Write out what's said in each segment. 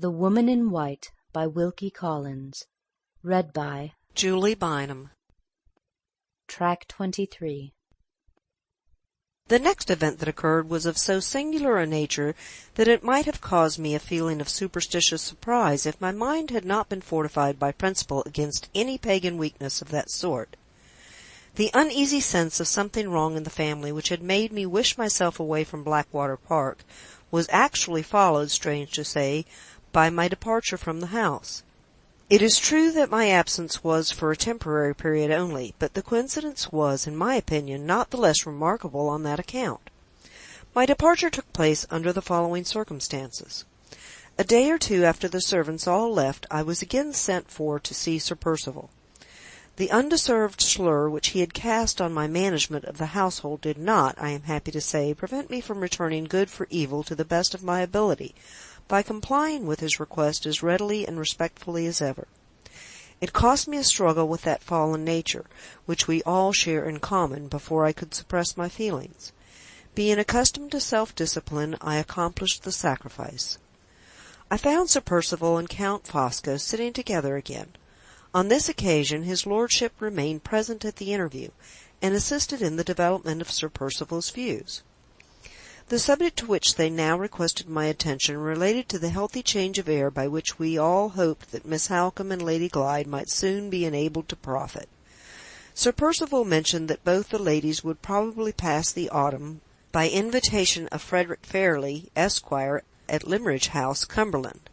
The Woman in White by Wilkie Collins. Read by Julie Bynum. Track 23. The next event that occurred was of so singular a nature that it might have caused me a feeling of superstitious surprise if my mind had not been fortified by principle against any pagan weakness of that sort. The uneasy sense of something wrong in the family which had made me wish myself away from Blackwater Park was actually followed, strange to say, by my departure from the house. It is true that my absence was for a temporary period only, but the coincidence was, in my opinion, not the less remarkable on that account. My departure took place under the following circumstances. A day or two after the servants all left, I was again sent for to see Sir Percival. The undeserved slur which he had cast on my management of the household did not, I am happy to say, prevent me from returning good for evil to the best of my ability, by complying with his request as readily and respectfully as ever. It cost me a struggle with that fallen nature, which we all share in common, before I could suppress my feelings. Being accustomed to self-discipline, I accomplished the sacrifice. I found Sir Percival and Count Fosco sitting together again. On this occasion his lordship remained present at the interview, and assisted in the development of Sir Percival's views. The subject to which they now requested my attention related to the healthy change of air by which we all hoped that Miss Halcombe and Lady Glyde might soon be enabled to profit. Sir Percival mentioned that both the ladies would probably pass the autumn by invitation of Frederick Fairley, Esquire, at Limmeridge House, Cumberland.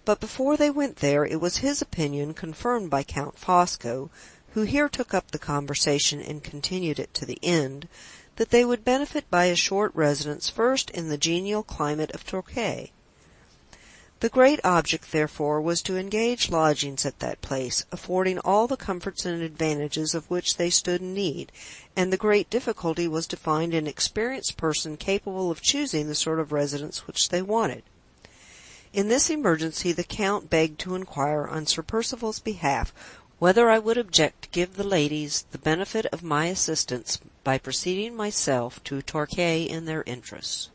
But before they went there, it was his opinion, confirmed by Count Fosco, who here took up the conversation and continued it to the end, that they would benefit by a short residence first in the genial climate of Torquay. The great object, therefore, was to engage lodgings at that place, affording all the comforts and advantages of which they stood in need, and the great difficulty was to find an experienced person capable of choosing the sort of residence which they wanted. In this emergency the Count begged to inquire on Sir Percival's behalf whether I would object to give the ladies the benefit of my assistance by proceeding myself to Torquay in their interests.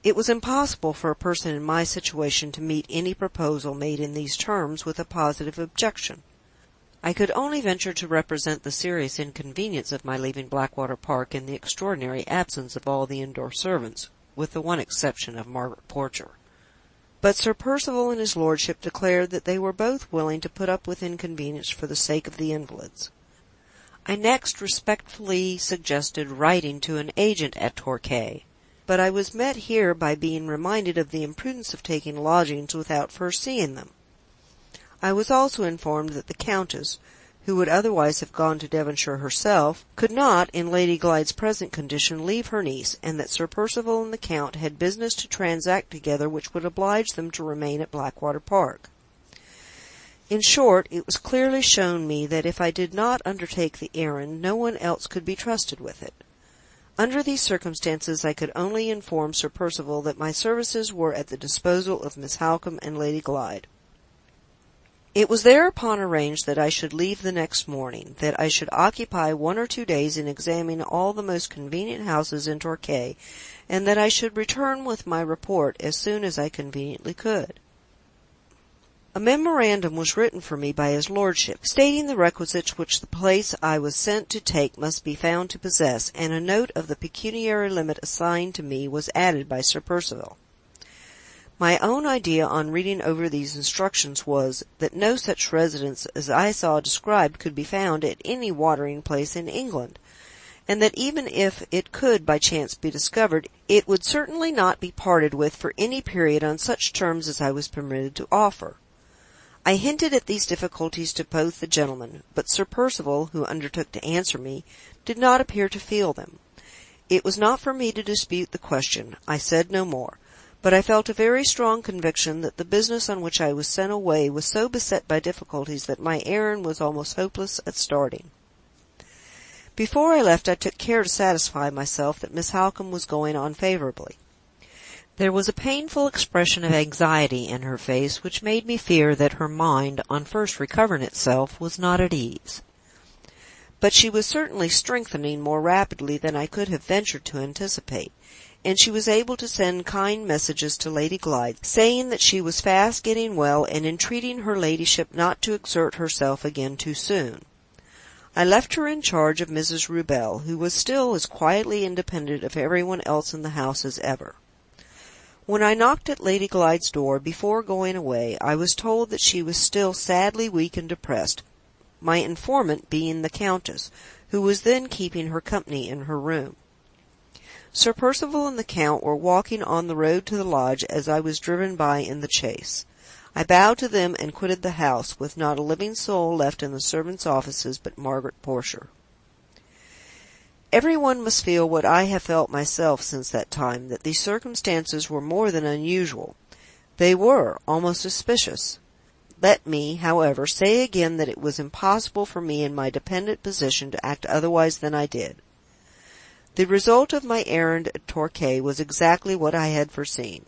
It was impossible for a person in my situation to meet any proposal made in these terms with a positive objection. I could only venture to represent the serious inconvenience of my leaving Blackwater Park in the extraordinary absence of all the indoor servants, with the one exception of Margaret Porcher. But Sir Percival and his lordship declared that they were both willing to put up with inconvenience for the sake of the invalids. I next respectfully suggested writing to an agent at Torquay, but I was met here by being reminded of the imprudence of taking lodgings without first seeing them. I was also informed that the Countess, who would otherwise have gone to Devonshire herself, could not, in Lady Glyde's present condition, leave her niece, and that Sir Percival and the Count had business to transact together which would oblige them to remain at Blackwater Park. In short, it was clearly shown me that if I did not undertake the errand, no one else could be trusted with it. Under these circumstances I could only inform Sir Percival that my services were at the disposal of Miss Halcombe and Lady Glyde. It was thereupon arranged that I should leave the next morning, that I should occupy 1 or 2 days in examining all the most convenient houses in Torquay, and that I should return with my report as soon as I conveniently could. A memorandum was written for me by his lordship, stating the requisites which the place I was sent to take must be found to possess, and a note of the pecuniary limit assigned to me was added by Sir Percival. My own idea on reading over these instructions was, that no such residence as I saw described could be found at any watering place in England, and that even if it could by chance be discovered, it would certainly not be parted with for any period on such terms as I was permitted to offer. I hinted at these difficulties to both the gentlemen, but Sir Percival, who undertook to answer me, did not appear to feel them. It was not for me to dispute the question. I said no more. But I felt a very strong conviction that the business on which I was sent away was so beset by difficulties that my errand was almost hopeless at starting. Before I left I took care to satisfy myself that Miss Halcombe was going on favourably. There was a painful expression of anxiety in her face which made me fear that her mind, on first recovering itself, was not at ease. But she was certainly strengthening more rapidly than I could have ventured to anticipate, and she was able to send kind messages to Lady Glyde, saying that she was fast getting well, and entreating her ladyship not to exert herself again too soon. I left her in charge of Mrs. Rubel, who was still as quietly independent of everyone else in the house as ever. When I knocked at Lady Glyde's door before going away, I was told that she was still sadly weak and depressed, my informant being the Countess, who was then keeping her company in her room. Sir Percival and the Count were walking on the road to the lodge as I was driven by in the chaise. I bowed to them and quitted the house, with not a living soul left in the servants' offices but Margaret Porcher. Every one must feel what I have felt myself since that time, that these circumstances were more than unusual. They were almost suspicious. Let me, however, say again that it was impossible for me in my dependent position to act otherwise than I did. The result of my errand at Torquay was exactly what I had foreseen.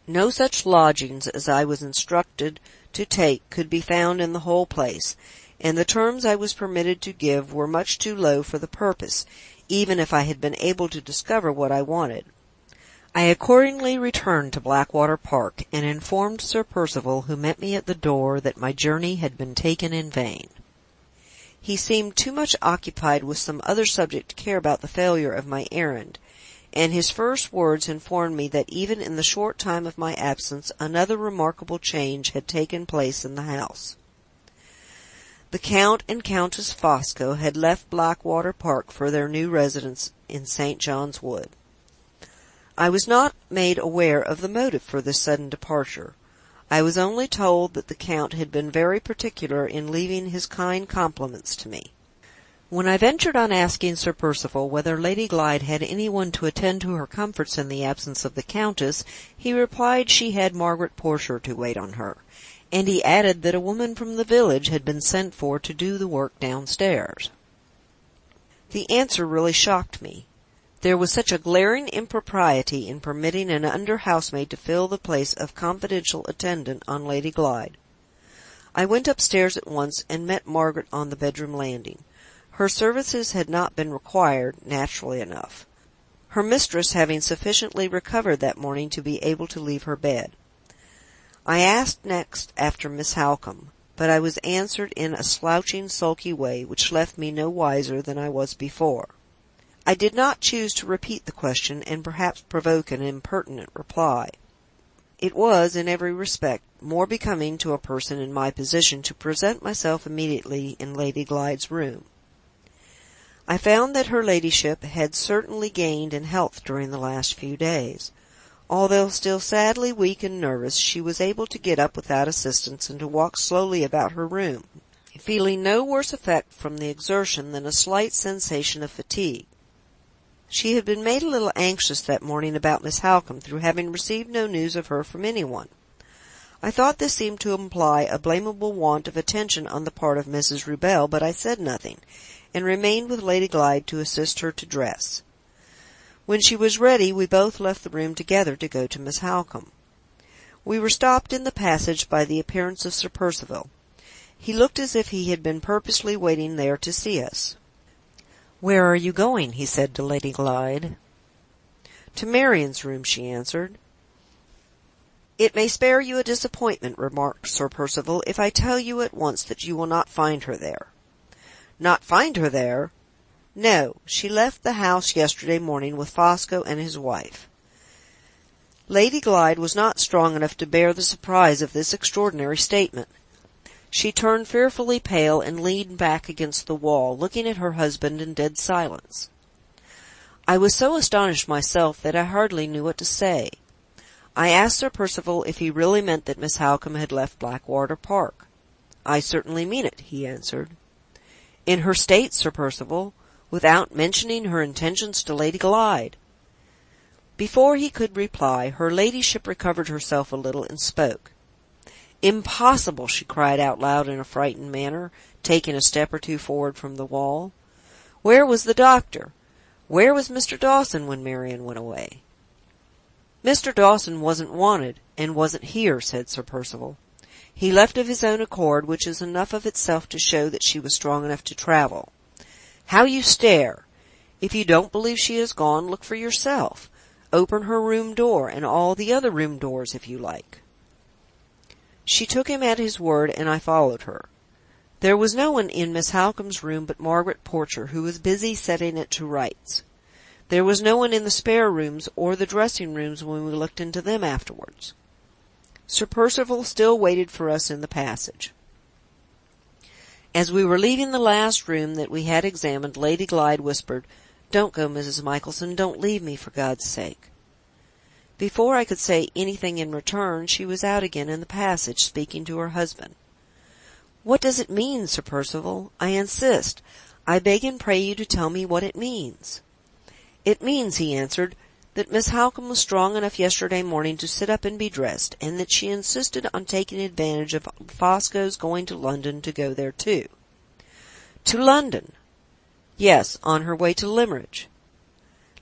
No such lodgings as I was instructed to take could be found in the whole place, and the terms I was permitted to give were much too low for the purpose, even if I had been able to discover what I wanted. I accordingly returned to Blackwater Park, and informed Sir Percival, who met me at the door, that my journey had been taken in vain. He seemed too much occupied with some other subject to care about the failure of my errand, and his first words informed me that even in the short time of my absence another remarkable change had taken place in the house. The Count and Countess Fosco had left Blackwater Park for their new residence in St. John's Wood. I was not made aware of the motive for this sudden departure. I was only told that the Count had been very particular in leaving his kind compliments to me. When I ventured on asking Sir Percival whether Lady Glyde had anyone to attend to her comforts in the absence of the Countess, he replied she had Margaret Porcher to wait on her, and he added that a woman from the village had been sent for to do the work downstairs. The answer really shocked me. There was such a glaring impropriety in permitting an under-housemaid to fill the place of confidential attendant on Lady Glyde. I went upstairs at once, and met Margaret on the bedroom landing. Her services had not been required, naturally enough, her mistress having sufficiently recovered that morning to be able to leave her bed. I asked next after Miss Halcombe, but I was answered in a slouching, sulky way, which left me no wiser than I was before. I did not choose to repeat the question, and perhaps provoke an impertinent reply. It was, in every respect, more becoming to a person in my position to present myself immediately in Lady Glyde's room. I found that her ladyship had certainly gained in health during the last few days. Although still sadly weak and nervous, she was able to get up without assistance, and to walk slowly about her room, feeling no worse effect from the exertion than a slight sensation of fatigue. She had been made a little anxious that morning about Miss Halcombe, through having received no news of her from anyone. I thought this seemed to imply a blamable want of attention on the part of Mrs. Rubel, but I said nothing, and remained with Lady Glyde to assist her to dress. When she was ready, we both left the room together to go to Miss Halcombe. We were stopped in the passage by the appearance of Sir Percival. He looked as if he had been purposely waiting there to see us. "Where are you going?" he said to Lady Glyde. "To Marian's room," she answered. "It may spare you a disappointment," remarked Sir Percival, "if I tell you at once that you will not find her there." "Not find her there?" "No. She left the house yesterday morning with Fosco and his wife." Lady Glyde was not strong enough to bear the surprise of this extraordinary statement. She turned fearfully pale, and leaned back against the wall, looking at her husband in dead silence. I was so astonished myself that I hardly knew what to say. I asked Sir Percival if he really meant that Miss Halcombe had left Blackwater Park. "I certainly mean it," he answered. "In her state, Sir Percival, without mentioning her intentions to Lady Glyde?" Before he could reply, her ladyship recovered herself a little, and spoke. "Impossible!" she cried out loud in a frightened manner, taking a step or two forward from the wall. "Where was the doctor? Where was Mr. Dawson when Marian went away?" "Mr. Dawson wasn't wanted, and wasn't here," said Sir Percival. "He left of his own accord, which is enough of itself to show that she was strong enough to travel. How you stare! If you don't believe she has gone, look for yourself. Open her room door, and all the other room doors, if you like." She took him at his word, and I followed her. There was no one in Miss Halcombe's room but Margaret Porcher, who was busy setting it to rights. There was no one in the spare rooms or the dressing rooms when we looked into them afterwards. Sir Percival still waited for us in the passage. As we were leaving the last room that we had examined, Lady Glyde whispered, "Don't go, Mrs. Michelson, don't leave me, for God's sake." Before I could say anything in return, she was out again in the passage, speaking to her husband. "What does it mean, Sir Percival? I insist. I beg and pray you to tell me what it means." "It means," he answered, "that Miss Halcombe was strong enough yesterday morning to sit up and be dressed, and that she insisted on taking advantage of Fosco's going to London to go there too." "To London?" "Yes, on her way to Limmeridge."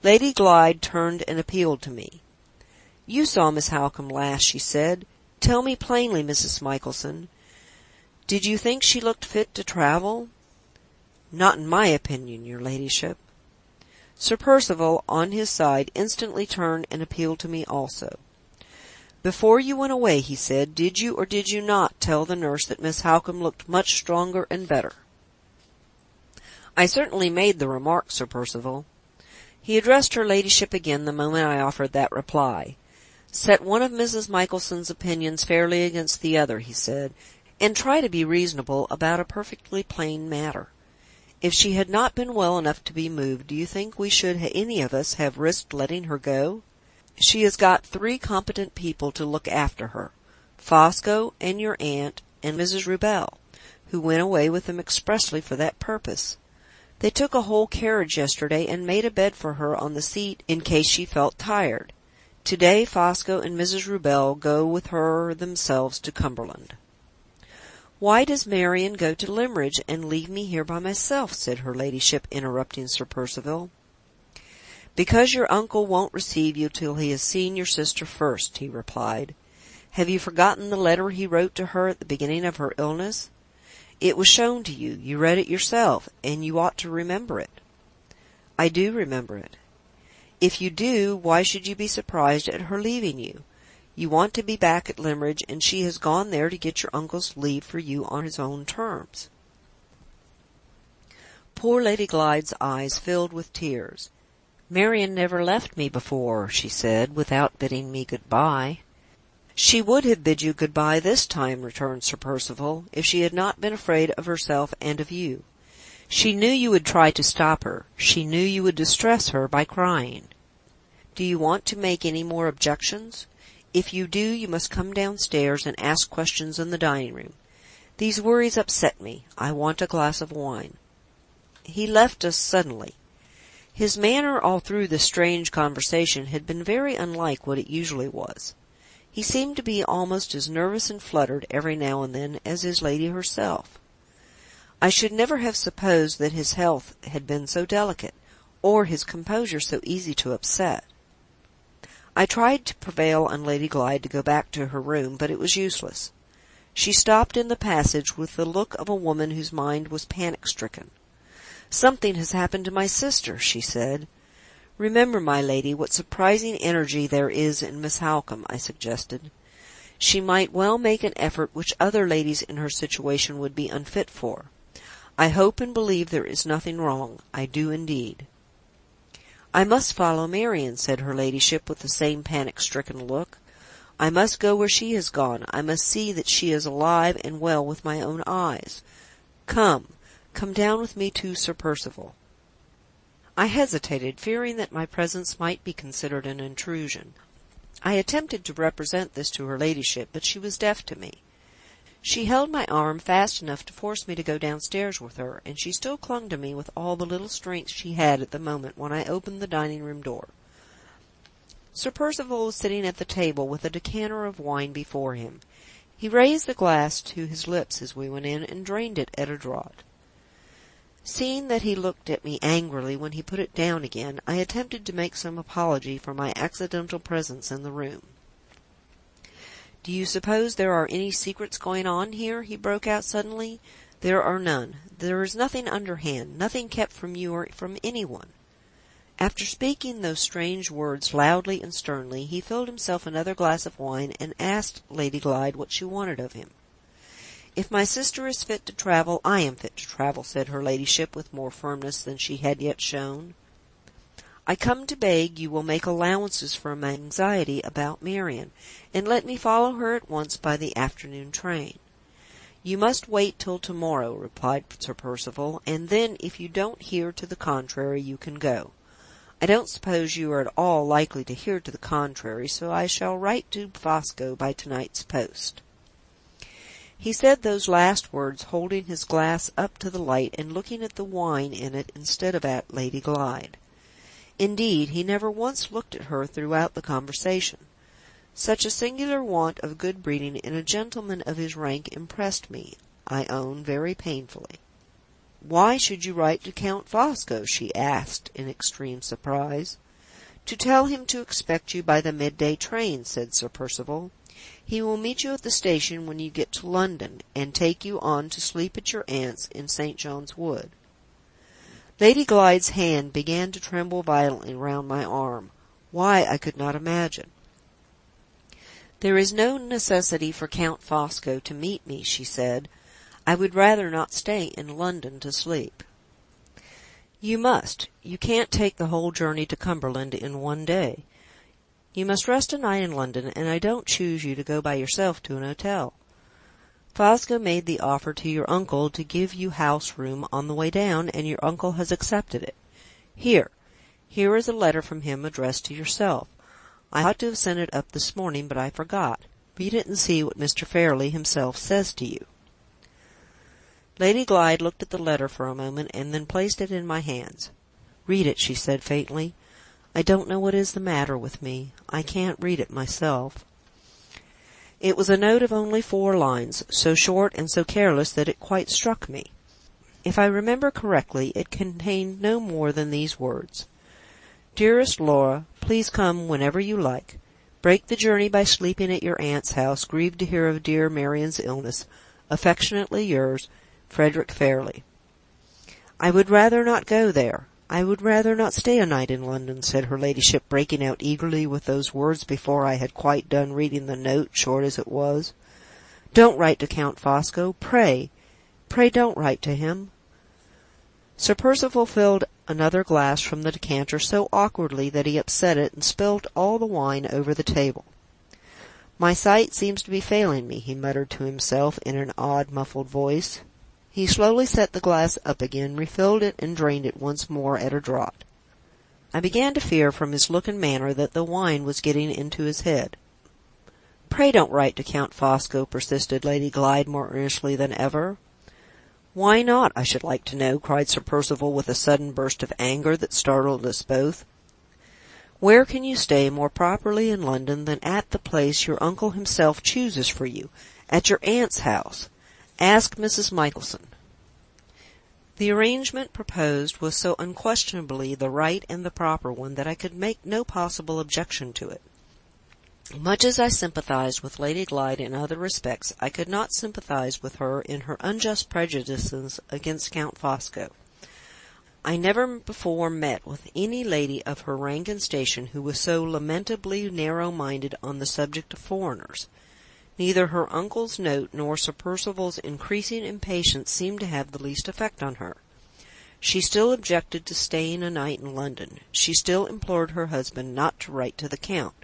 Lady Glyde turned and appealed to me. "You saw Miss Halcombe last," she said. "Tell me plainly, Mrs. Michelson. Did you think she looked fit to travel?" "Not in my opinion, your ladyship." Sir Percival, on his side, instantly turned and appealed to me also. "Before you went away," he said, "did you or did you not tell the nurse that Miss Halcombe looked much stronger and better?" "I certainly made the remark, Sir Percival." He addressed her ladyship again the moment I offered that reply. "Set one of Mrs. Michelson's opinions fairly against the other," he said, "and try to be reasonable about a perfectly plain matter. If she had not been well enough to be moved, do you think we should any of us have risked letting her go? She has got 3 competent people to look after her, Fosco and your aunt and Mrs. Rubel, who went away with them expressly for that purpose. They took a whole carriage yesterday and made a bed for her on the seat in case she felt tired. To-day Fosco and Mrs. Rubel go with her themselves to Cumberland." "Why does Marion go to Limmeridge and leave me here by myself?" said her ladyship, interrupting Sir Percival. "Because your uncle won't receive you till he has seen your sister first," he replied. "Have you forgotten the letter he wrote to her at the beginning of her illness? It was shown to you, you read it yourself, and you ought to remember it." "I do remember it." "If you do, why should you be surprised at her leaving you? You want to be back at Limmeridge, and she has gone there to get your uncle's leave for you on his own terms." Poor Lady Glyde's eyes filled with tears. "Marion never left me before," she said, "without bidding me good-bye." "She would have bid you good-bye this time," returned Sir Percival, "if she had not been afraid of herself and of you. She knew you would try to stop her. She knew you would distress her by crying. Do you want to make any more objections? If you do, you must come downstairs and ask questions in the dining-room. These worries upset me. I want a glass of wine." He left us suddenly. His manner all through this strange conversation had been very unlike what it usually was. He seemed to be almost as nervous and fluttered every now and then as his lady herself. I should never have supposed that his health had been so delicate, or his composure so easy to upset. I tried to prevail on Lady Glyde to go back to her room, but it was useless. She stopped in the passage with the look of a woman whose mind was panic-stricken. "Something has happened to my sister," she said. "Remember, my lady, what surprising energy there is in Miss Halcombe," I suggested. "She might well make an effort which other ladies in her situation would be unfit for. I hope and believe there is nothing wrong. I do indeed." "I must follow Marion," said her ladyship, with the same panic-stricken look. "I must go where she has gone. I must see that she is alive and well with my own eyes. Come down with me to Sir Percival." I hesitated, fearing that my presence might be considered an intrusion. I attempted to represent this to her ladyship, but she was deaf to me. She held my arm fast enough to force me to go downstairs with her, and she still clung to me with all the little strength she had at the moment when I opened the dining-room door. Sir Percival was sitting at the table with a decanter of wine before him. He raised the glass to his lips as we went in, and drained it at a draught. Seeing that he looked at me angrily when he put it down again, I attempted to make some apology for my accidental presence in the room. "Do you suppose there are any secrets going on here?" he broke out suddenly. "There are none. There is nothing underhand, nothing kept from you or from anyone." After speaking those strange words loudly and sternly, he filled himself another glass of wine, and asked Lady Glyde what she wanted of him. "If my sister is fit to travel, I am fit to travel," said her ladyship, with more firmness than she had yet shown. "I come to beg you will make allowances for my anxiety about Marian, and let me follow her at once by the afternoon train." "You must wait till to-morrow," replied Sir Percival, "and then, if you don't hear to the contrary, you can go. I don't suppose you are at all likely to hear to the contrary, so I shall write to Fosco by to-night's post." He said those last words, holding his glass up to the light, and looking at the wine in it instead of at Lady Glyde. Indeed, he never once looked at her throughout the conversation. Such a singular want of good breeding in a gentleman of his rank impressed me, I own, very painfully. "Why should you write to Count Fosco?" she asked, in extreme surprise. "To tell him to expect you by the midday train," said Sir Percival. "He will meet you at the station when you get to London, and take you on to sleep at your aunt's in St. John's Wood." Lady Glyde's hand began to tremble violently round my arm. Why, I could not imagine. "There is no necessity for Count Fosco to meet me," she said. "I would rather not stay in London to sleep." "You must. You can't take the whole journey to Cumberland in one day. You must rest a night in London, and I don't choose you to go by yourself to an hotel. Fosco made the offer to your uncle to give you house room on the way down, and your uncle has accepted it. Here is a letter from him addressed to yourself. I ought to have sent it up this morning, but I forgot. Read it and see what Mr. Fairley himself says to you." Lady Glyde looked at the letter for a moment, and then placed it in my hands. "Read it," she said faintly. "I don't know what is the matter with me. I can't read it myself." It was a note of only 4 lines, so short and so careless that it quite struck me. If I remember correctly, it contained no more than these words: "Dearest Laura, please come whenever you like. Break the journey by sleeping at your aunt's house. Grieved to hear of dear Marian's illness. Affectionately yours, Frederick Fairley." "I would rather not go there. I would rather not stay a night in London," said her ladyship, breaking out eagerly with those words before I had quite done reading the note, short as it was. "Don't write to Count Fosco. Pray don't write to him." Sir Percival filled another glass from the decanter so awkwardly that he upset it and spilt all the wine over the table. "My sight seems to be failing me," he muttered to himself in an odd, muffled voice. He slowly set the glass up again, refilled it, and drained it once more at a draught. I began to fear from his look and manner that the wine was getting into his head. "Pray don't write to Count Fosco," persisted Lady Glyde more earnestly than ever. "Why not, I should like to know?" cried Sir Percival with a sudden burst of anger that startled us both. "Where can you stay more properly in London than at the place your uncle himself chooses for you, at your aunt's house? Ask Mrs. Michelson." The arrangement proposed was so unquestionably the right and the proper one that I could make no possible objection to it. Much as I sympathized with Lady Glyde in other respects, I could not sympathize with her in her unjust prejudices against Count Fosco. I never before met with any lady of her rank and station who was so lamentably narrow-minded on the subject of foreigners. Neither her uncle's note nor Sir Percival's increasing impatience seemed to have the least effect on her. She still objected to staying a night in London. She still implored her husband not to write to the Count.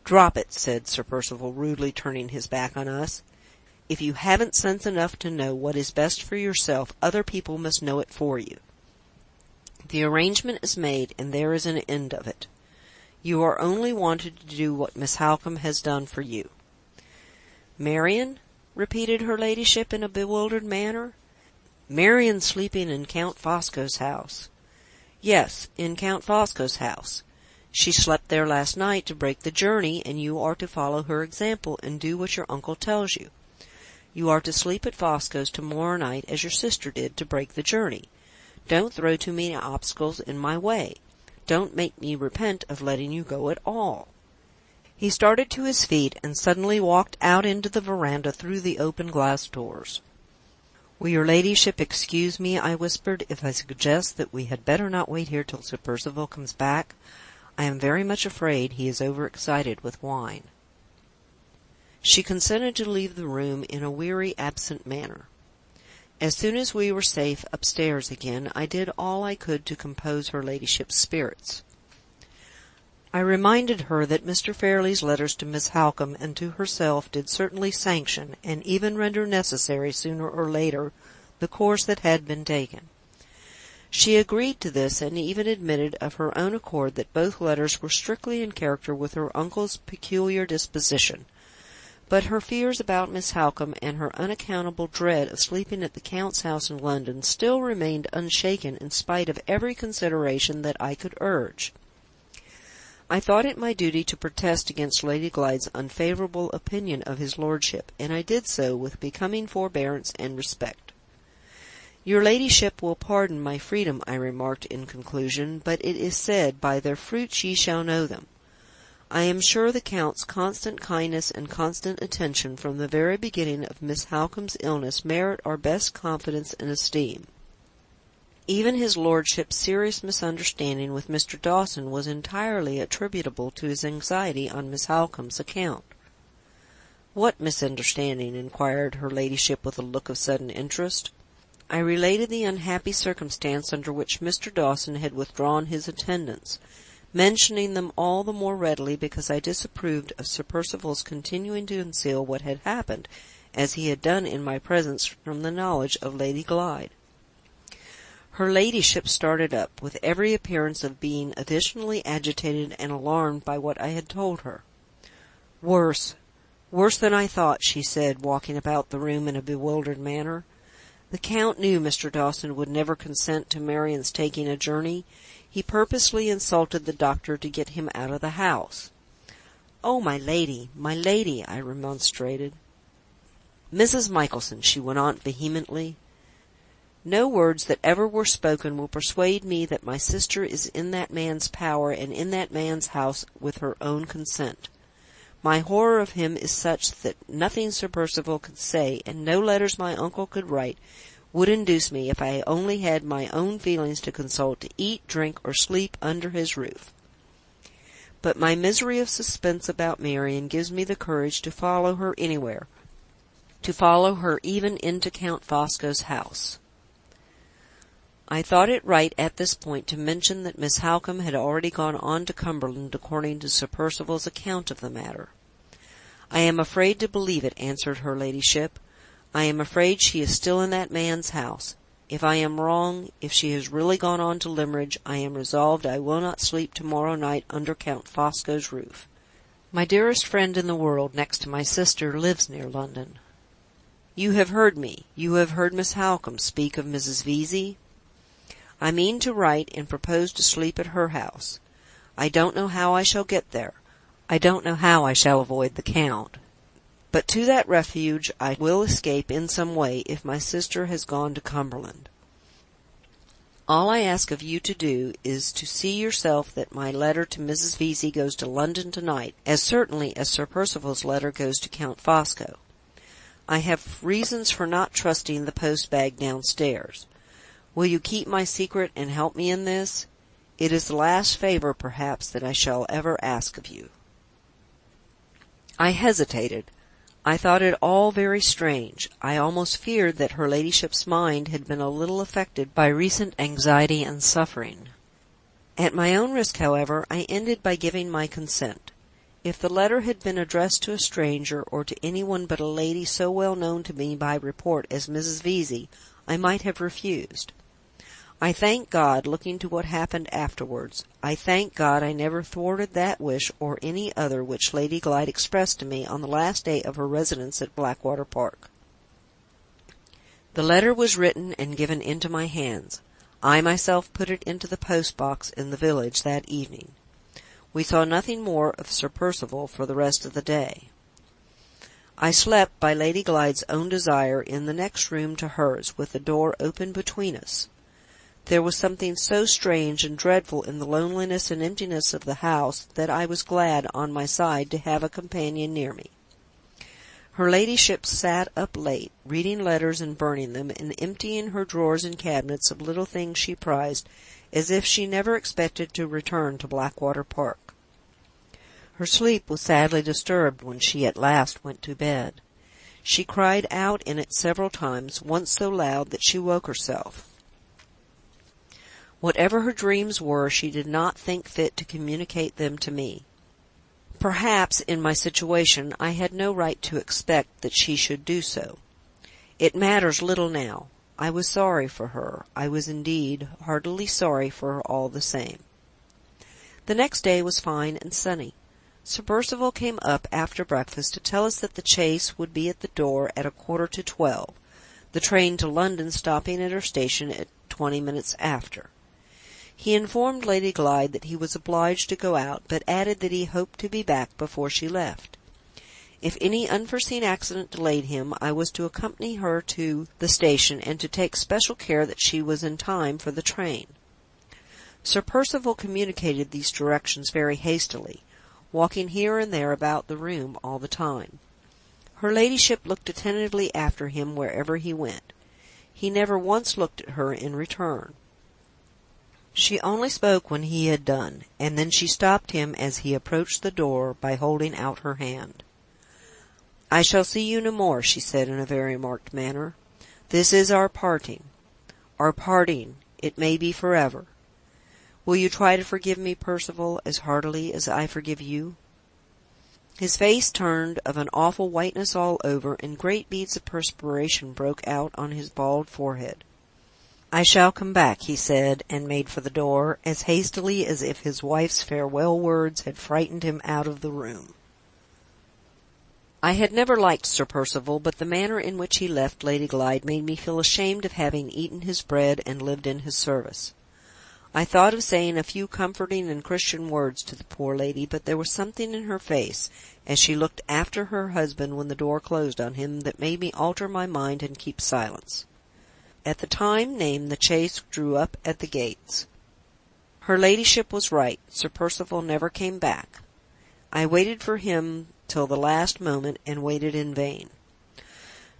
"Drop it," said Sir Percival, rudely turning his back on us. "If you haven't sense enough to know what is best for yourself, other people must know it for you. The arrangement is made, and there is an end of it. You are only wanted to do what Miss Halcombe has done for you." "Marian?" repeated her ladyship in a bewildered manner. "Marian sleeping in Count Fosco's house?" "Yes, in Count Fosco's house. She slept there last night to break the journey, and you are to follow her example, and do what your uncle tells you. You are to sleep at Fosco's to-morrow night, as your sister did, to break the journey. Don't throw too many obstacles in my way. Don't make me repent of letting you go at all." He started to his feet, and suddenly walked out into the veranda through the open glass doors. "Will your ladyship excuse me," I whispered, "if I suggest that we had better not wait here till Sir Percival comes back? I am very much afraid he is over-excited with wine." She consented to leave the room in a weary, absent manner. As soon as we were safe upstairs again, I did all I could to compose her ladyship's spirits. I reminded her that Mr. Fairlie's letters to Miss Halcombe and to herself did certainly sanction, and even render necessary sooner or later, the course that had been taken. She agreed to this, and even admitted of her own accord that both letters were strictly in character with her uncle's peculiar disposition. But her fears about Miss Halcombe and her unaccountable dread of sleeping at the Count's house in London still remained unshaken in spite of every consideration that I could urge. I thought it my duty to protest against Lady Glyde's unfavourable opinion of his lordship, and I did so with becoming forbearance and respect. "Your ladyship will pardon my freedom," I remarked in conclusion, "but it is said, 'By their fruits ye shall know them.' I am sure the Count's constant kindness and constant attention from the very beginning of Miss Halcombe's illness merit our best confidence and esteem. Even his lordship's serious misunderstanding with Mr. Dawson was entirely attributable to his anxiety on Miss Halcombe's account." "What misunderstanding?" inquired her ladyship with a look of sudden interest. I related the unhappy circumstance under which Mr. Dawson had withdrawn his attendance, mentioning them all the more readily because I disapproved of Sir Percival's continuing to conceal what had happened, as he had done in my presence, from the knowledge of Lady Glyde. Her ladyship started up, with every appearance of being additionally agitated and alarmed by what I had told her. "Worse than I thought," she said, walking about the room in a bewildered manner. "The Count knew Mr. Dawson would never consent to Marian's taking a journey. He purposely insulted the doctor to get him out of the house." "Oh, my lady, I remonstrated. "Mrs. Michelson," she went on vehemently, "no words that ever were spoken will persuade me that my sister is in that man's power and in that man's house with her own consent. My horror of him is such that nothing Sir Percival could say, and no letters my uncle could write, would induce me, if I only had my own feelings to consult, to eat, drink, or sleep under his roof. But my misery of suspense about Marian gives me the courage to follow her anywhere, to follow her even into Count Fosco's house." I thought it right at this point to mention that Miss Halcombe had already gone on to Cumberland according to Sir Percival's account of the matter. "I am afraid to believe it," answered her ladyship. "I am afraid she is still in that man's house. If I am wrong, if she has really gone on to Limmeridge, I am resolved I will not sleep to-morrow night under Count Fosco's roof. My dearest friend in the world, next to my sister, lives near London. You have heard me, you have heard Miss Halcombe speak of Mrs. Vesey? I mean to write and propose to sleep at her house. I don't know how I shall get there. I don't know how I shall avoid the Count. But to that refuge I will escape in some way if my sister has gone to Cumberland. All I ask of you to do is to see yourself that my letter to Mrs. Vesey goes to London tonight, as certainly as Sir Percival's letter goes to Count Fosco. I have reasons for not trusting the post-bag downstairs. Will you keep my secret and help me in this? It is the last favour, perhaps, that I shall ever ask of you." I hesitated. I thought it all very strange. I almost feared that her ladyship's mind had been a little affected by recent anxiety and suffering. At my own risk, however, I ended by giving my consent. If the letter had been addressed to a stranger, or to any one but a lady so well known to me by report as Mrs. Vesey, I might have refused. I thank God, looking to what happened afterwards, I thank God I never thwarted that wish or any other which Lady Glyde expressed to me on the last day of her residence at Blackwater Park. The letter was written and given into my hands. I myself put it into the post-box in the village that evening. We saw nothing more of Sir Percival for the rest of the day. I slept, by Lady Glyde's own desire, in the next room to hers, with the door open between us. There was something so strange and dreadful in the loneliness and emptiness of the house that I was glad, on my side, to have a companion near me. Her ladyship sat up late, reading letters and burning them, and emptying her drawers and cabinets of little things she prized, as if she never expected to return to Blackwater Park. Her sleep was sadly disturbed when she at last went to bed. She cried out in it several times, once so loud that she woke herself. Whatever her dreams were, she did not think fit to communicate them to me. Perhaps, in my situation, I had no right to expect that she should do so. It matters little now. I was sorry for her. I was indeed heartily sorry for her all the same. The next day was fine and sunny. Sir Percival came up after breakfast to tell us that the chaise would be at the door at 11:45, the train to London stopping at her station at 20 minutes after. He informed Lady Glyde that he was obliged to go out, but added that he hoped to be back before she left. If any unforeseen accident delayed him, I was to accompany her to the station, and to take special care that she was in time for the train. Sir Percival communicated these directions very hastily, walking here and there about the room all the time. Her ladyship looked attentively after him wherever he went. He never once looked at her in return. She only spoke when he had done, and then she stopped him as he approached the door by holding out her hand. "I shall see you no more," she said in a very marked manner. "This is our parting. Our parting, it may be forever. Will you try to forgive me, Percival, as heartily as I forgive you?" His face turned of an awful whiteness all over, and great beads of perspiration broke out on his bald forehead. "I shall come back," he said, and made for the door, as hastily as if his wife's farewell words had frightened him out of the room. I had never liked Sir Percival, but the manner in which he left Lady Glyde made me feel ashamed of having eaten his bread and lived in his service. I thought of saying a few comforting and Christian words to the poor lady, but there was something in her face, as she looked after her husband when the door closed on him, that made me alter my mind and keep silence. At the time named the chaise drew up at the gates. Her ladyship was right. Sir Percival never came back. I waited for him till the last moment, and waited in vain.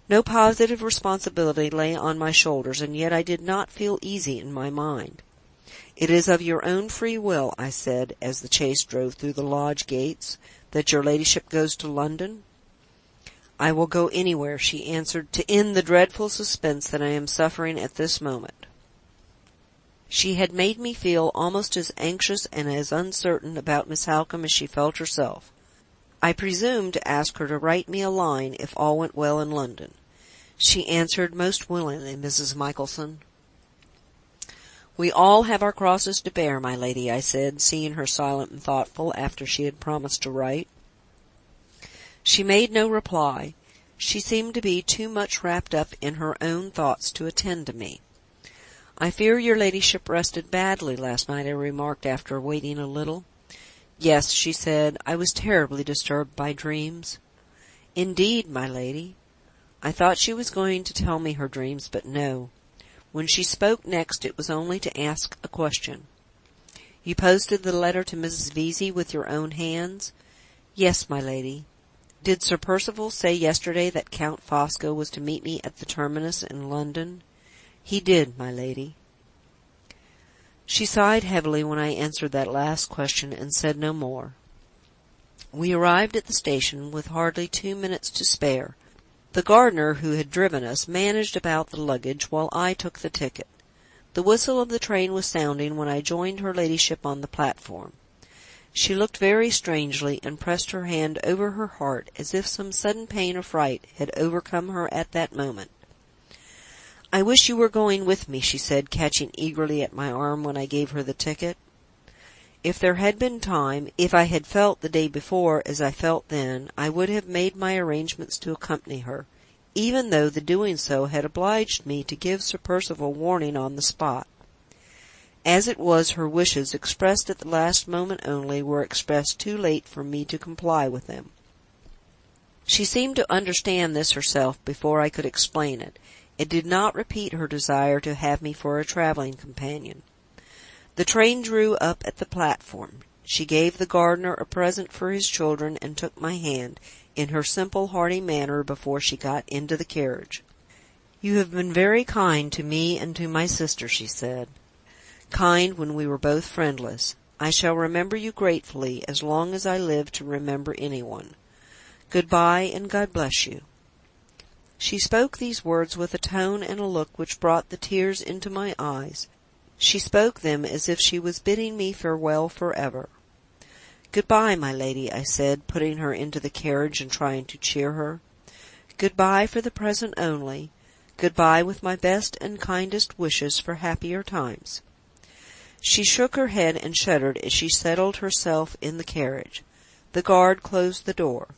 No positive responsibility lay on my shoulders, and yet I did not feel easy in my mind. "It is of your own free will," I said, as the chaise drove through the lodge gates, "that your ladyship goes to London?" "I will go anywhere," she answered, "to end the dreadful suspense that I am suffering at this moment." She had made me feel almost as anxious and as uncertain about Miss Halcombe as she felt herself. I presumed to ask her to write me a line if all went well in London. She answered, "Most willingly, Mrs. Michelson." "We all have our crosses to bear, my lady," I said, seeing her silent and thoughtful after she had promised to write. She made no reply. She seemed to be too much wrapped up in her own thoughts to attend to me. "I fear your ladyship rested badly last night," I remarked after waiting a little. "Yes," she said, "I was terribly disturbed by dreams." "Indeed, my lady?" I thought she was going to tell me her dreams, but no. When she spoke next, it was only to ask a question. "You posted the letter to Mrs. Vesey with your own hands?" "Yes, my lady." "Did Sir Percival say yesterday that Count Fosco was to meet me at the terminus in London?" "He did, my lady." She sighed heavily when I answered that last question, and said no more. We arrived at the station with hardly 2 minutes to spare. The gardener who had driven us managed about the luggage, while I took the ticket. The whistle of the train was sounding when I joined her ladyship on the platform. She looked very strangely, and pressed her hand over her heart, as if some sudden pain or fright had overcome her at that moment. "I wish you were going with me," she said, catching eagerly at my arm when I gave her the ticket. If there had been time, if I had felt the day before as I felt then, I would have made my arrangements to accompany her, even though the doing so had obliged me to give Sir Percival warning on the spot. As it was, her wishes, expressed at the last moment only, were expressed too late for me to comply with them. She seemed to understand this herself before I could explain it, and did not repeat her desire to have me for a travelling companion. The train drew up at the platform. She gave the gardener a present for his children, and took my hand, in her simple, hearty manner before she got into the carriage. "You have been very kind to me and to my sister," she said. "Kind when we were both friendless. I shall remember you gratefully as long as I live to remember anyone. Good-bye, and God bless you." She spoke these words with a tone and a look which brought the tears into my eyes. She spoke them as if she was bidding me farewell for ever. "Good-bye, my lady," I said, putting her into the carriage and trying to cheer her. "Good-bye for the present only. Good-bye with my best and kindest wishes for happier times." She shook her head and shuddered as she settled herself in the carriage. The guard closed the door.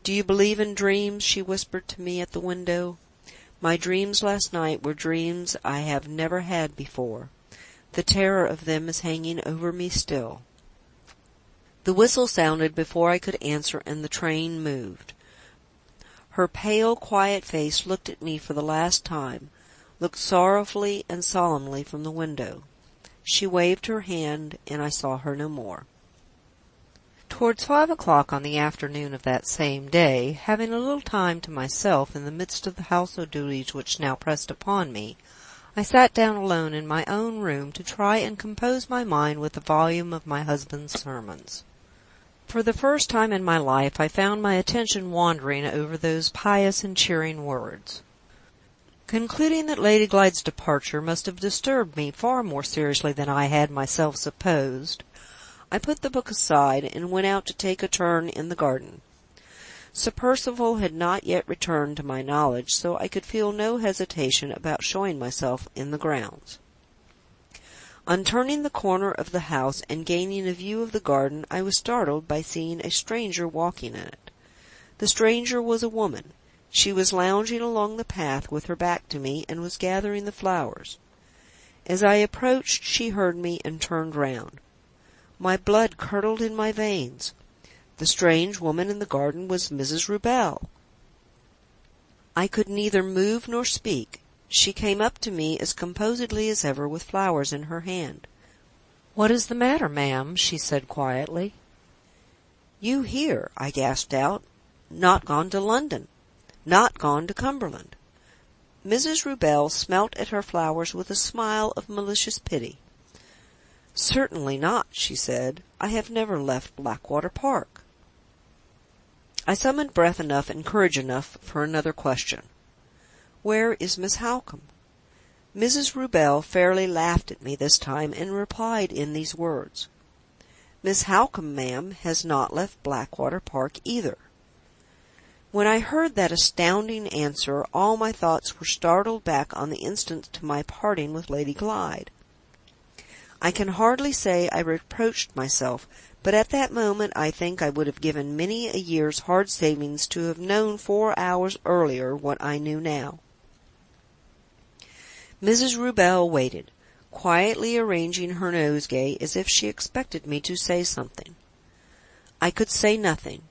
"Do you believe in dreams?" she whispered to me at the window. "My dreams last night were dreams I have never had before. The terror of them is hanging over me still." The whistle sounded before I could answer, and the train moved. Her pale, quiet face looked at me for the last time, looked sorrowfully and solemnly from the window. She waved her hand, and I saw her no more. Towards 5 o'clock on the afternoon of that same day, having a little time to myself in the midst of the household duties which now pressed upon me, I sat down alone in my own room to try and compose my mind with the volume of my husband's sermons. For the first time in my life I found my attention wandering over those pious and cheering words. Concluding that Lady Glyde's departure must have disturbed me far more seriously than I had myself supposed, I put the book aside and went out to take a turn in the garden. Sir Percival had not yet returned to my knowledge, so I could feel no hesitation about showing myself in the grounds. On turning the corner of the house and gaining a view of the garden, I was startled by seeing a stranger walking in it. The stranger was a woman. She was lounging along the path with her back to me, and was gathering the flowers. As I approached, she heard me and turned round. My blood curdled in my veins. The strange woman in the garden was Mrs. Rubel. I could neither move nor speak. She came up to me as composedly as ever, with flowers in her hand. "What is the matter, ma'am?" she said quietly. "You here?" I gasped out. "Not gone to London? Not gone to Cumberland?" Mrs. Rubel smelt at her flowers with a smile of malicious pity. "Certainly not," she said. "I have never left Blackwater Park." I summoned breath enough and courage enough for another question. "Where is Miss Howcome?" Mrs. Rubel fairly laughed at me this time, and replied in these words: "Miss Howcome, ma'am, has not left Blackwater Park either." When I heard that astounding answer, all my thoughts were startled back on the instant to my parting with Lady Glyde. I can hardly say I reproached myself, but at that moment I think I would have given many a year's hard savings to have known 4 hours earlier what I knew now. Mrs. Rubel waited, quietly arranging her nosegay as if she expected me to say something. I could say nothing.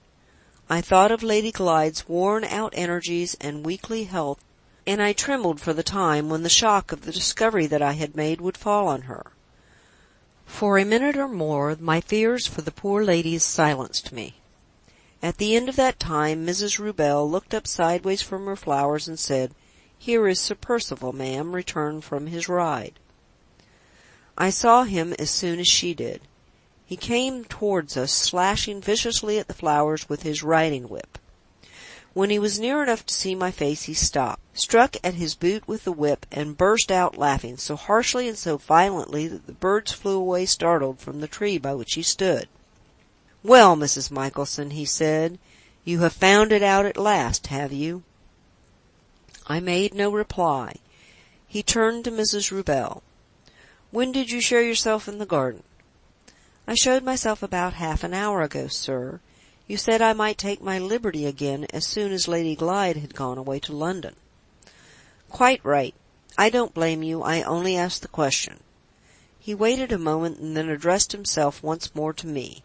I thought of Lady Glyde's worn-out energies and weakly health, and I trembled for the time when the shock of the discovery that I had made would fall on her. For a minute or more my fears for the poor ladies silenced me. At the end of that time Mrs. Rubel looked up sideways from her flowers and said, "Here is Sir Percival, ma'am, returned from his ride." I saw him as soon as she did. He came towards us, slashing viciously at the flowers with his riding-whip. When he was near enough to see my face, he stopped, struck at his boot with the whip, and burst out laughing so harshly and so violently that the birds flew away startled from the tree by which he stood. "Well, Mrs. Michelson," he said, "you have found it out at last, have you?" I made no reply. He turned to Mrs. Rubel. "When did you show yourself in the garden?" "I showed myself about half an hour ago, sir. You said I might take my liberty again as soon as Lady Glyde had gone away to London." "Quite right. I don't blame you. I only asked the question." He waited a moment and then addressed himself once more to me.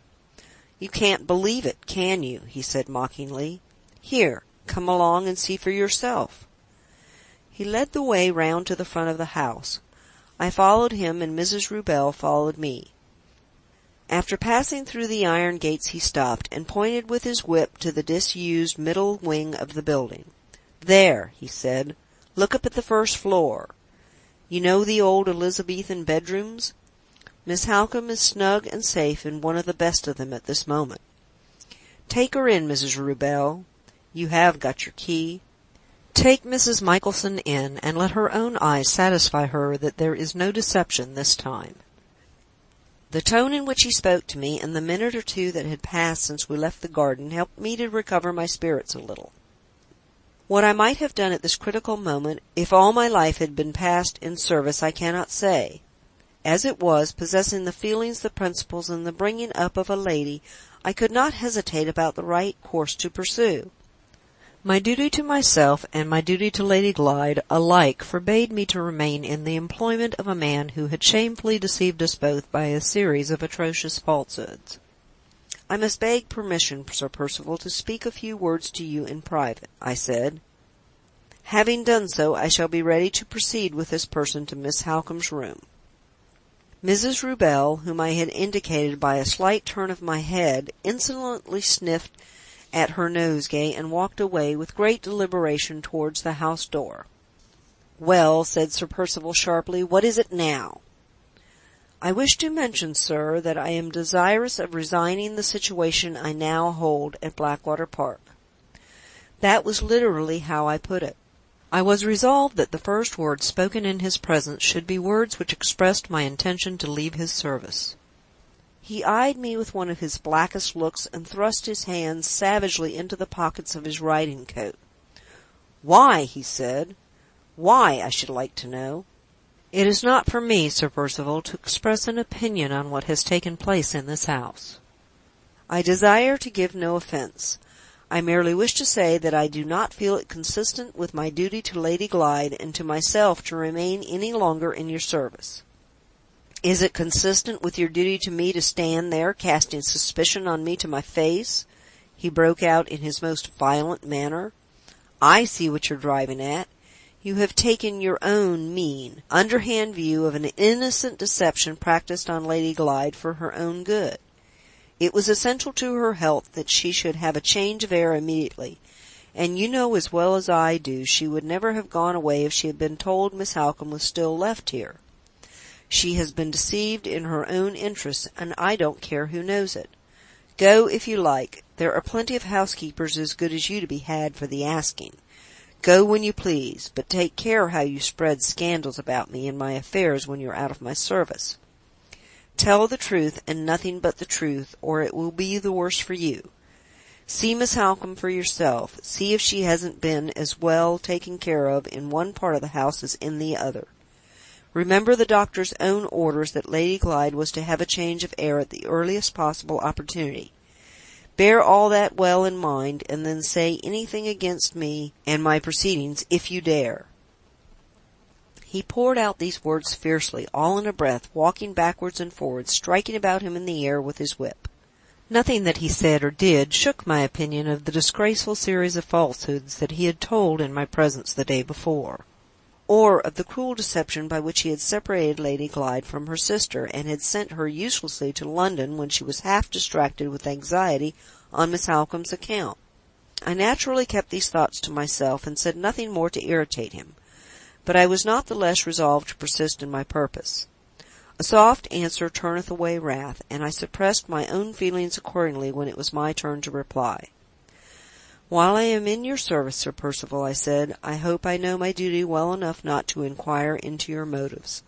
"You can't believe it, can you?" he said mockingly. "Here, come along and see for yourself." He led the way round to the front of the house. I followed him, and Mrs. Rubel followed me. After passing through the iron gates he stopped, and pointed with his whip to the disused middle wing of the building. "There," he said, "look up at the first floor. You know the old Elizabethan bedrooms? Miss Halcombe is snug and safe in one of the best of them at this moment. Take her in, Mrs. Rubel. You have got your key. Take Mrs. Michelson in, and let her own eyes satisfy her that there is no deception this time." The tone in which he spoke to me, and the minute or two that had passed since we left the garden, helped me to recover my spirits a little. What I might have done at this critical moment, if all my life had been passed in service, I cannot say. As it was, possessing the feelings, the principles, and the bringing up of a lady, I could not hesitate about the right course to pursue. My duty to myself and my duty to Lady Glyde alike forbade me to remain in the employment of a man who had shamefully deceived us both by a series of atrocious falsehoods. "I must beg permission, Sir Percival, to speak a few words to you in private," I said. "Having done so, I shall be ready to proceed with this person to Miss Halcombe's room." Mrs. Rubel, whom I had indicated by a slight turn of my head, insolently sniffed at her nosegay, and walked away with great deliberation towards the house door. "Well," said Sir Percival sharply, "what is it now?" "I wish to mention, sir, that I am desirous of resigning the situation I now hold at Blackwater Park." That was literally how I put it. I was resolved that the first words spoken in his presence should be words which expressed my intention to leave his service. He eyed me with one of his blackest looks, and thrust his hands savagely into the pockets of his riding-coat. "Why?" he said. "Why, I should like to know?" "It is not for me, Sir Percival, to express an opinion on what has taken place in this house. I desire to give no offence. I merely wish to say that I do not feel it consistent with my duty to Lady Glyde and to myself to remain any longer in your service." "Is it consistent with your duty to me to stand there, casting suspicion on me to my face?" he broke out in his most violent manner. "I see what you're driving at. You have taken your own mean, underhand view of an innocent deception practised on Lady Glyde for her own good. It was essential to her health that she should have a change of air immediately, and you know as well as I do she would never have gone away if she had been told Miss Halcombe was still left here. She has been deceived in her own interests, and I don't care who knows it. Go, if you like. There are plenty of housekeepers as good as you to be had for the asking. Go when you please, but take care how you spread scandals about me and my affairs when you're out of my service. Tell the truth, and nothing but the truth, or it will be the worse for you. See Miss Halcombe for yourself. See if she hasn't been as well taken care of in one part of the house as in the other. Remember the doctor's own orders that Lady Glyde was to have a change of air at the earliest possible opportunity. Bear all that well in mind, and then say anything against me and my proceedings, if you dare." He poured out these words fiercely, all in a breath, walking backwards and forwards, striking about him in the air with his whip. Nothing that he said or did shook my opinion of the disgraceful series of falsehoods that he had told in my presence the day before, or of the cruel deception by which he had separated Lady Glyde from her sister, and had sent her uselessly to London when she was half distracted with anxiety on Miss Halcombe's account. I naturally kept these thoughts to myself, and said nothing more to irritate him, but I was not the less resolved to persist in my purpose. A soft answer turneth away wrath, and I suppressed my own feelings accordingly when it was my turn to reply. "While I am in your service, Sir Percival," I said, "I hope I know my duty well enough not to inquire into your motives.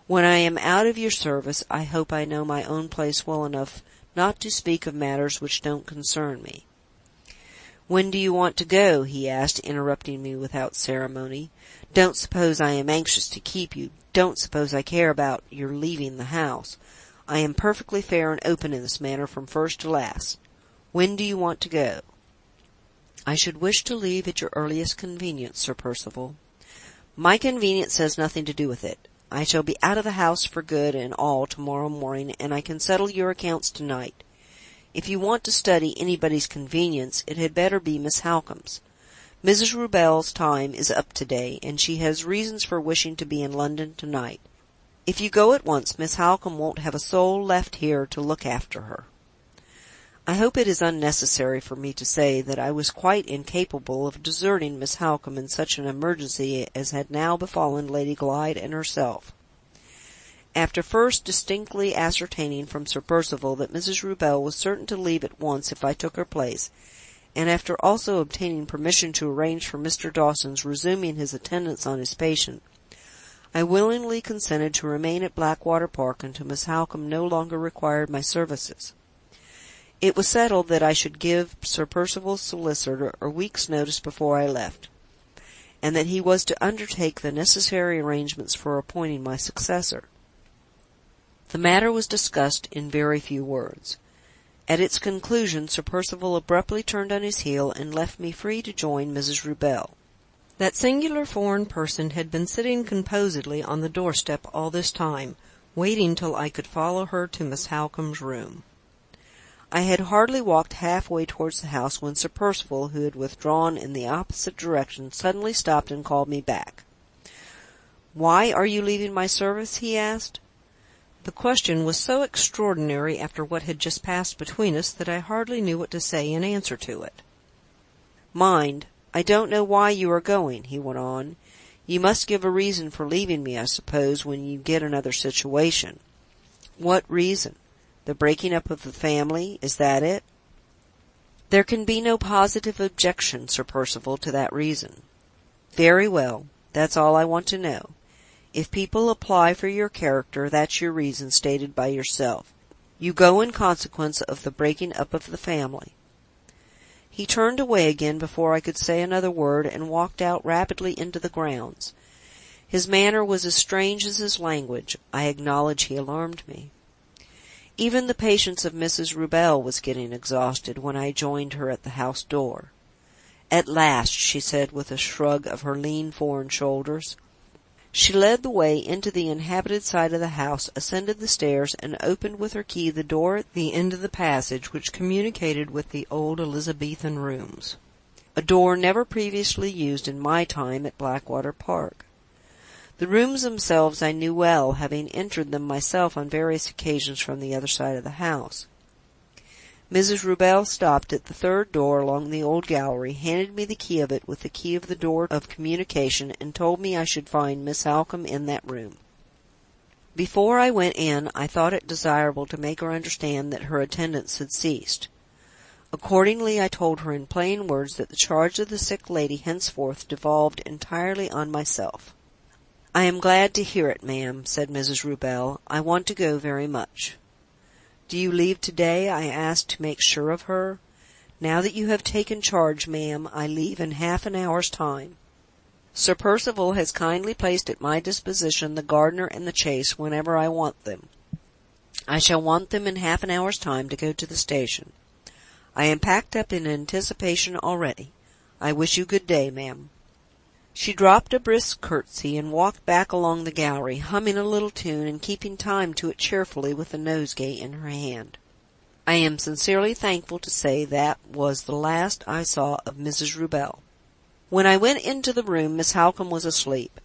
When I am out of your service, I hope I know my own place well enough not to speak of matters which don't concern me." "When do you want to go?" he asked, interrupting me without ceremony. "Don't suppose I am anxious to keep you. Don't suppose I care about your leaving the house. I am perfectly fair and open in this matter from first to last. When do you want to go?" "I should wish to leave at your earliest convenience, Sir Percival." "My convenience has nothing to do with it. I shall be out of the house for good and all to-morrow morning, and I can settle your accounts to-night. If you want to study anybody's convenience, it had better be Miss Halcombe's. Mrs. Rubel's time is up to-day, and she has reasons for wishing to be in London to-night. If you go at once, Miss Halcombe won't have a soul left here to look after her." I hope it is unnecessary for me to say that I was quite incapable of deserting Miss Halcombe in such an emergency as had now befallen Lady Glyde and herself. After first distinctly ascertaining from Sir Percival that Mrs. Rubel was certain to leave at once if I took her place, and after also obtaining permission to arrange for Mr. Dawson's resuming his attendance on his patient, I willingly consented to remain at Blackwater Park until Miss Halcombe no longer required my services. It was settled that I should give Sir Percival's solicitor a week's notice before I left, and that he was to undertake the necessary arrangements for appointing my successor. The matter was discussed in very few words. At its conclusion, Sir Percival abruptly turned on his heel and left me free to join Mrs. Rubel. That singular foreign person had been sitting composedly on the doorstep all this time, waiting till I could follow her to Miss Halcombe's room. I had hardly walked half-way towards the house when Sir Percival, who had withdrawn in the opposite direction, suddenly stopped and called me back. "Why are you leaving my service?" he asked. The question was so extraordinary after what had just passed between us that I hardly knew what to say in answer to it. "Mind, I don't know why you are going," he went on. "You must give a reason for leaving me, I suppose, when you get another situation." "What reason? The breaking up of the family, is that it?" "There can be no positive objection, Sir Percival, to that reason." "Very well, that's all I want to know. If people apply for your character, that's your reason, stated by yourself. You go in consequence of the breaking up of the family." He turned away again before I could say another word, and walked out rapidly into the grounds. His manner was as strange as his language. I acknowledge he alarmed me. Even the patience of Mrs. Rubel was getting exhausted when I joined her at the house door. "At last," she said, with a shrug of her lean foreign shoulders. She led the way into the inhabited side of the house, ascended the stairs, and opened with her key the door at the end of the passage which communicated with the old Elizabethan rooms, a door never previously used in my time at Blackwater Park. The rooms themselves I knew well, having entered them myself on various occasions from the other side of the house. Mrs. Rubel stopped at the third door along the old gallery, handed me the key of it with the key of the door of communication, and told me I should find Miss Halcombe in that room. Before I went in, I thought it desirable to make her understand that her attendance had ceased. Accordingly, I told her in plain words that the charge of the sick lady henceforth devolved entirely on myself. "I am glad to hear it, ma'am," said Mrs. Rubel. "I want to go very much." "Do you leave to-day?" I asked, to make sure of her. "Now that you have taken charge, ma'am, I leave in half an hour's time. Sir Percival has kindly placed at my disposition the gardener and the chaise whenever I want them. I shall want them in half an hour's time to go to the station. I am packed up in anticipation already. I wish you good day, ma'am." She dropped a brisk curtsy and walked back along the gallery, humming a little tune and keeping time to it cheerfully with a nosegay in her hand. I am sincerely thankful to say that was the last I saw of Mrs. Rubel. When I went into the room, Miss Halcombe was asleep.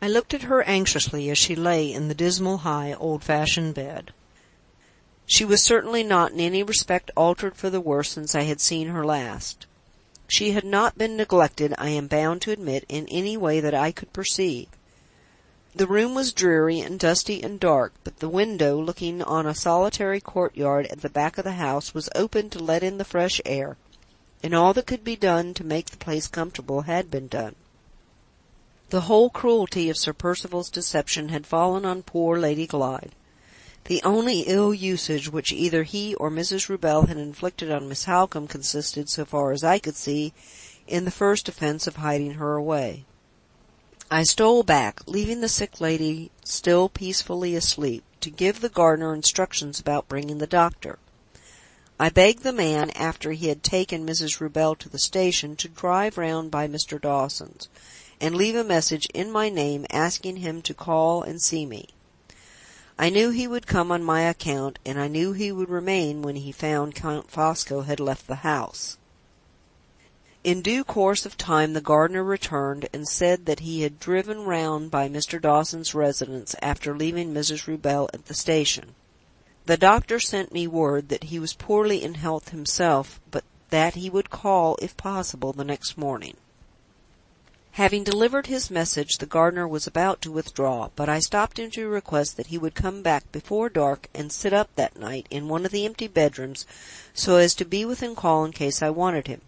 I looked at her anxiously as she lay in the dismal, high, old-fashioned bed. She was certainly not in any respect altered for the worse since I had seen her last. She had not been neglected, I am bound to admit, in any way that I could perceive. The room was dreary and dusty and dark, but the window, looking on a solitary courtyard at the back of the house, was open to let in the fresh air, and all that could be done to make the place comfortable had been done. The whole cruelty of Sir Percival's deception had fallen on poor Lady Glyde. The only ill usage which either he or Mrs. Rubel had inflicted on Miss Halcombe consisted, so far as I could see, in the first offence of hiding her away. I stole back, leaving the sick lady still peacefully asleep, to give the gardener instructions about bringing the doctor. I begged the man, after he had taken Mrs. Rubel to the station, to drive round by Mr. Dawson's, and leave a message in my name asking him to call and see me. I knew he would come on my account, and I knew he would remain when he found Count Fosco had left the house. In due course of time the gardener returned, and said that he had driven round by Mr. Dawson's residence after leaving Mrs. Rubel at the station. The doctor sent me word that he was poorly in health himself, but that he would call, if possible, the next morning. Having delivered his message, the gardener was about to withdraw, but I stopped him to request that he would come back before dark and sit up that night in one of the empty bedrooms, so as to be within call in case I wanted him.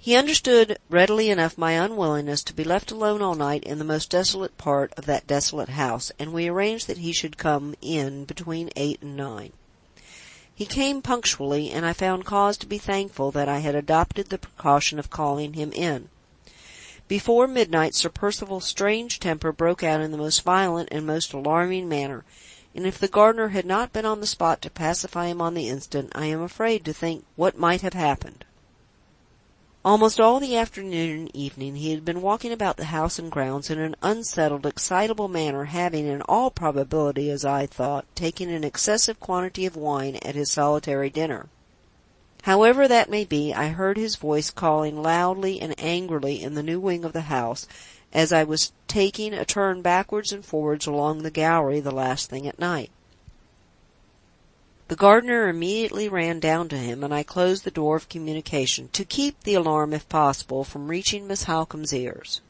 He understood readily enough my unwillingness to be left alone all night in the most desolate part of that desolate house, and we arranged that he should come in between 8 and 9. He came punctually, and I found cause to be thankful that I had adopted the precaution of calling him in. Before midnight Sir Percival's strange temper broke out in the most violent and most alarming manner, and if the gardener had not been on the spot to pacify him on the instant, I am afraid to think what might have happened. Almost all the afternoon and evening he had been walking about the house and grounds in an unsettled, excitable manner, having, in all probability, as I thought, taken an excessive quantity of wine at his solitary dinner. However that may be, I heard his voice calling loudly and angrily in the new wing of the house, as I was taking a turn backwards and forwards along the gallery the last thing at night. The gardener immediately ran down to him, and I closed the door of communication, to keep the alarm, if possible, from reaching Miss Halcombe's ears.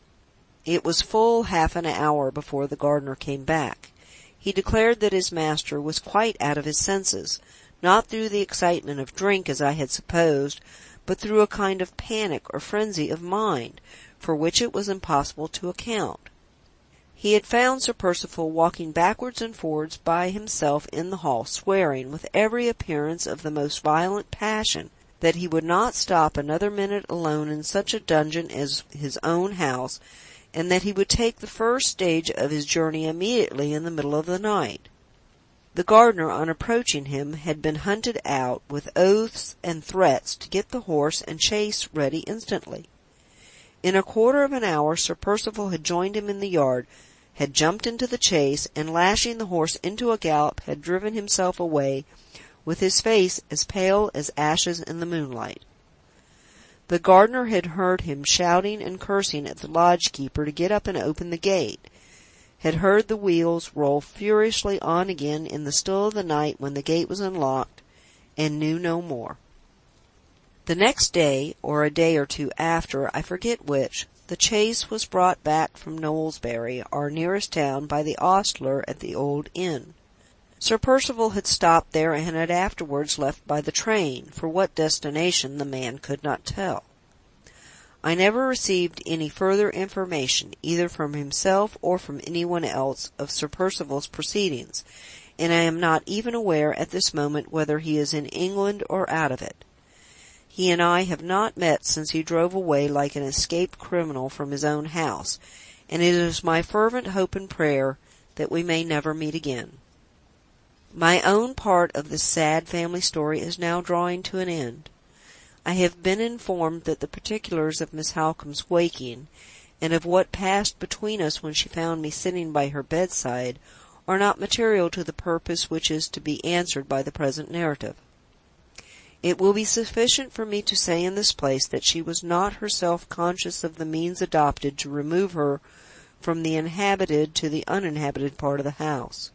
It was full half an hour before the gardener came back. He declared that his master was quite out of his senses, not through the excitement of drink, as I had supposed, but through a kind of panic or frenzy of mind, for which it was impossible to account. He had found Sir Percival walking backwards and forwards by himself in the hall, swearing, with every appearance of the most violent passion, that he would not stop another minute alone in such a dungeon as his own house, and that he would take the first stage of his journey immediately in the middle of the night. The gardener, on approaching him, had been hunted out, with oaths and threats, to get the horse and chaise ready instantly. In a quarter of an hour Sir Percival had joined him in the yard, had jumped into the chaise, and lashing the horse into a gallop, had driven himself away, with his face as pale as ashes in the moonlight. The gardener had heard him shouting and cursing at the lodge-keeper to get up and open the gate, had heard the wheels roll furiously on again in the still of the night when the gate was unlocked, and knew no more. The next day, or a day or two after, I forget which, the chaise was brought back from Knowlesbury, our nearest town, by the ostler at the old inn. Sir Percival had stopped there, and had afterwards left by the train, for what destination the man could not tell. I never received any further information, either from himself or from anyone else, of Sir Percival's proceedings, and I am not even aware at this moment whether he is in England or out of it. He and I have not met since he drove away like an escaped criminal from his own house, and it is my fervent hope and prayer that we may never meet again. My own part of this sad family story is now drawing to an end. I have been informed that the particulars of Miss Halcombe's waking, and of what passed between us when she found me sitting by her bedside, are not material to the purpose which is to be answered by the present narrative. It will be sufficient for me to say in this place that she was not herself conscious of the means adopted to remove her from the inhabited to the uninhabited part of the house.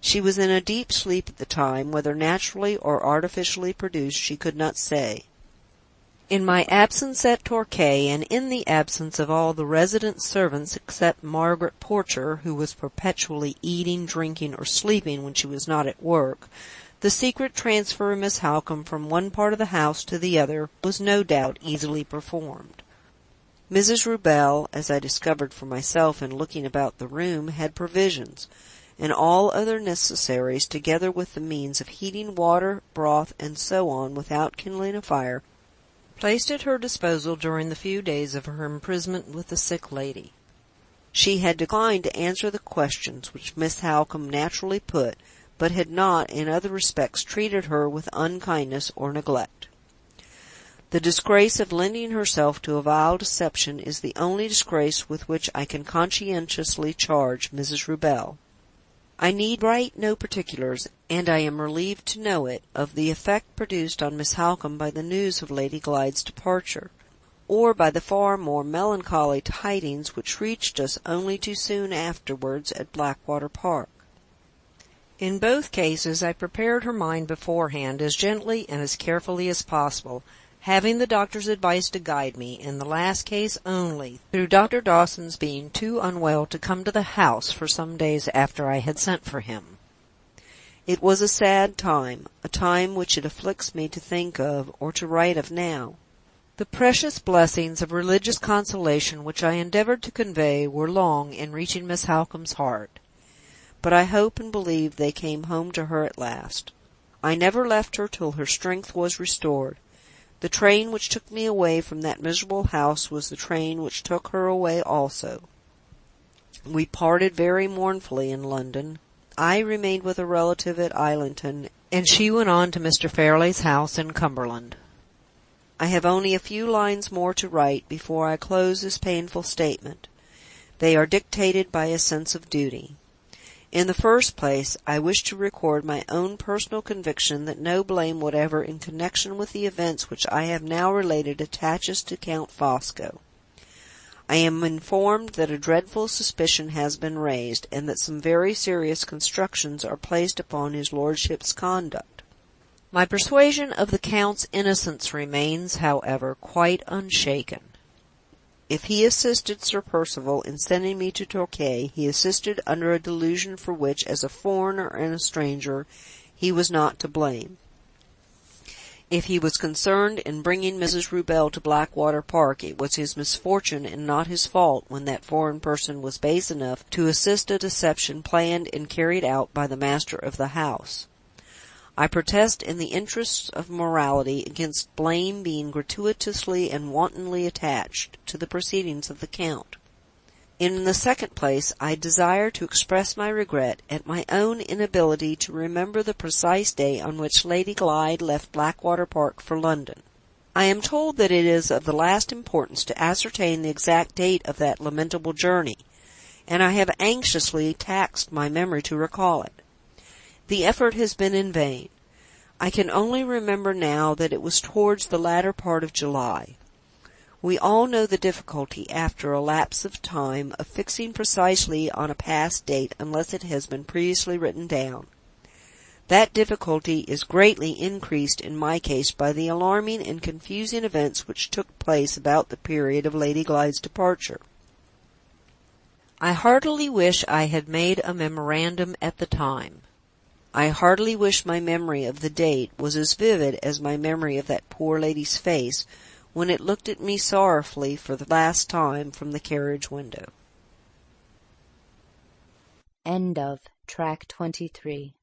She was in a deep sleep at the time, whether naturally or artificially produced she could not say. In my absence at Torquay, and in the absence of all the resident servants except Margaret Porcher, who was perpetually eating, drinking, or sleeping when she was not at work, the secret transfer of Miss Halcombe from one part of the house to the other was no doubt easily performed. Mrs. Rubel, as I discovered for myself in looking about the room, had provisions, and all other necessaries, together with the means of heating water, broth, and so on, without kindling a fire, placed at her disposal during the few days of her imprisonment with the sick lady. She had declined to answer the questions which Miss Halcombe naturally put, but had not, in other respects, treated her with unkindness or neglect. The disgrace of lending herself to a vile deception is the only disgrace with which I can conscientiously charge Mrs. Rubel. I need write no particulars, and I am relieved to know it, of the effect produced on Miss Halcombe by the news of Lady Glyde's departure. or by the far more melancholy tidings which reached us only too soon afterwards at Blackwater Park. In both cases I prepared her mind beforehand as gently and as carefully as possible, having the doctor's advice to guide me, in the last case only, through Dr. Dawson's being too unwell to come to the house for some days after I had sent for him. It was a sad time, a time which it afflicts me to think of, or to write of now. The precious blessings of religious consolation which I endeavoured to convey were long in reaching Miss Halcombe's heart, but I hope and believe they came home to her at last. I never left her till her strength was restored. The train which took me away from that miserable house was the train which took her away also. We parted very mournfully in London. I remained with a relative at Islington, and she went on to Mr. Fairley's house in Cumberland. I have only a few lines more to write before I close this painful statement. They are dictated by a sense of duty. In the first place, I wish to record my own personal conviction that no blame whatever in connection with the events which I have now related attaches to Count Fosco. I am informed that a dreadful suspicion has been raised, and that some very serious constructions are placed upon his lordship's conduct. My persuasion of the Count's innocence remains, however, quite unshaken. If he assisted Sir Percival in sending me to Torquay, he assisted under a delusion for which, as a foreigner and a stranger, he was not to blame. If he was concerned in bringing Mrs. Rubel to Blackwater Park, it was his misfortune and not his fault when that foreign person was base enough to assist a deception planned and carried out by the master of the house. I protest in the interests of morality against blame being gratuitously and wantonly attached to the proceedings of the Count. In the second place, I desire to express my regret at my own inability to remember the precise day on which Lady Glyde left Blackwater Park for London. I am told that it is of the last importance to ascertain the exact date of that lamentable journey, and I have anxiously taxed my memory to recall it. The effort has been in vain. I can only remember now that it was towards the latter part of July. We all know the difficulty, after a lapse of time, of fixing precisely on a past date unless it has been previously written down. That difficulty is greatly increased in my case by the alarming and confusing events which took place about the period of Lady Glyde's departure. I heartily wish I had made a memorandum at the time. I heartily wish my memory of the date was as vivid as my memory of that poor lady's face when it looked at me sorrowfully for the last time from the carriage window. End of Track 23.